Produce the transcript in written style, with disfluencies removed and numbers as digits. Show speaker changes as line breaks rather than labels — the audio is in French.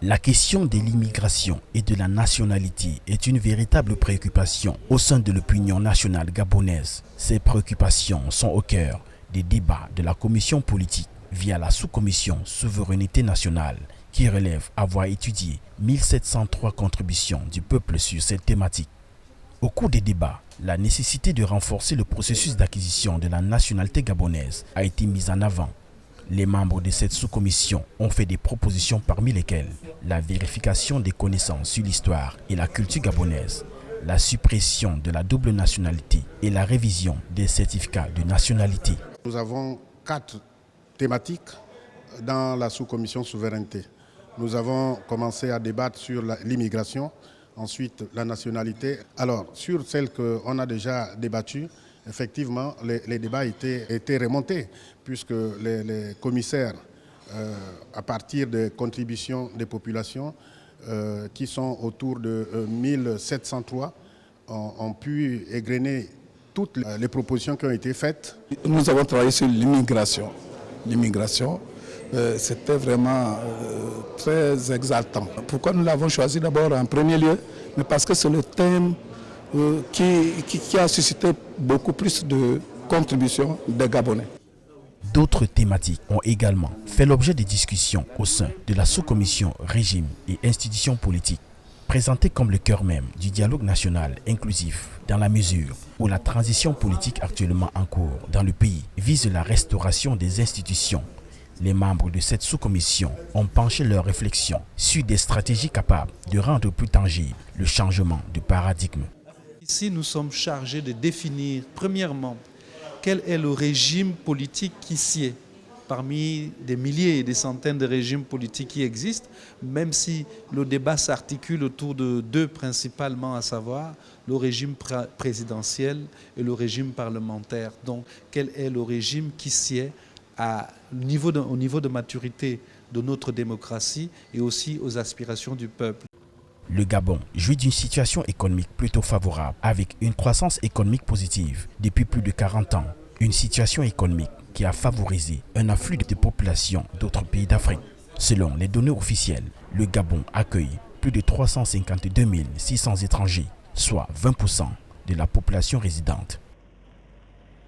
La question de l'immigration et de la nationalité est une véritable préoccupation au sein de l'opinion nationale gabonaise. Ces préoccupations sont au cœur des débats de la commission politique via la sous-commission souveraineté nationale qui relève avoir étudié 1703 contributions du peuple sur cette thématique. Au cours des débats, la nécessité de renforcer le processus d'acquisition de la nationalité gabonaise a été mise en avant. Les membres de cette sous-commission ont fait des propositions parmi lesquelles la vérification des connaissances sur l'histoire et la culture gabonaise, la suppression de la double nationalité et la révision des certificats de nationalité.
Nous avons 4 thématiques dans la sous-commission souveraineté. Nous avons commencé à débattre sur l'immigration, ensuite la nationalité. Alors, sur celle qu'on a déjà débattue, effectivement, les débats étaient remontés, puisque les commissaires, à partir des contributions des populations, qui sont autour de 1703, ont pu égrener toutes les propositions qui ont été faites.
Nous avons travaillé sur l'immigration. L'immigration, c'était vraiment très exaltant. Pourquoi nous l'avons choisi d'abord en premier lieu? Mais parce que c'est le thème qui a suscité beaucoup plus de contributions des Gabonais.
D'autres thématiques ont également fait l'objet de discussions au sein de la sous-commission régime et institutions politiques, présentée comme le cœur même du dialogue national inclusif dans la mesure où la transition politique actuellement en cours dans le pays vise la restauration des institutions. Les membres de cette sous-commission ont penché leurs réflexions sur des stratégies capables de rendre plus tangible le changement de paradigme.
Ici, nous sommes chargés de définir, premièrement, quel est le régime politique qui sied parmi des milliers et des centaines de régimes politiques qui existent, même si le débat s'articule autour de 2 principalement, à savoir le régime présidentiel et le régime parlementaire. Donc, quel est le régime qui sied au niveau de maturité de notre démocratie et aussi aux aspirations du peuple.
Le Gabon jouit d'une situation économique plutôt favorable, avec une croissance économique positive depuis plus de 40 ans. Une situation économique qui a favorisé un afflux de populations d'autres pays d'Afrique. Selon les données officielles, le Gabon accueille plus de 352 600 étrangers, soit 20% de la population résidente.